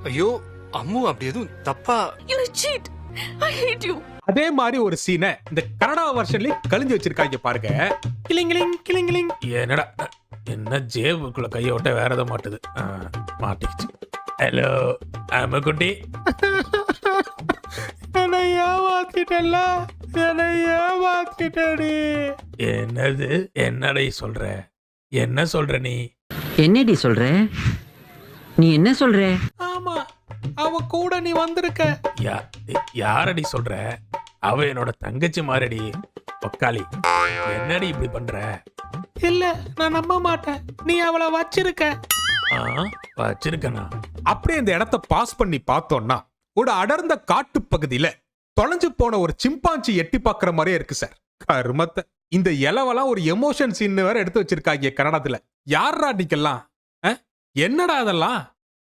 ஐயோ அம்மு அப்படி எதுவும் தப்பா You cheat. I hate you. அதே மாதிரி ஒரு சீனை இந்த கனடா வெர்ஷன்லயே கழிஞ்சு வச்சிருக்காங்க பாருங்க. கிளிங்கிளிங் கிளிங்கிளிங். என்னடா என்ன ஜேபுக்குள்ள கையை விட்ட வேற எதை மாட்டுது. மாட்டிக்கிச்சு. ஹலோ அம்முக்குட்டி. என்னை ஏமாத்திட்டல்ல, என்னை ஏமாத்திட்டடி. என்னது என்னடா சொல்ற? என்ன சொல்ற நீ? என்னடி சொல்ற? நீ என்ன சொல்ற? ஆமா, அவ கூட நீ வந்திருக்க. யாரடி சொல்ற? அவ என்னோட தங்கச்சி மாறடி. பக்காளி என்னடி இப்படி பண்ற? இல்ல, நான் நம்ப மாட்டேன். நீ அவளை வச்சிருக்க. வச்சிருக்கனா? அப்படியே இந்த இடத்த பாஸ் பண்ணி பார்த்தோம்னா ஒரு அடர்ந்த காட்டு பகுதியில தொலைஞ்சு போன ஒரு சிம்பாஞ்சி எட்டி பாக்குற மாதிரியே இருக்கு சார். கருமத்தை, இந்த இலவெல்லாம் ஒரு எமோஷன் சீன் வேற எடுத்து வச்சிருக்காங்க கன்னடத்துல. யாரா அடிக்கலாம்? என்னடா அதெல்லாம்?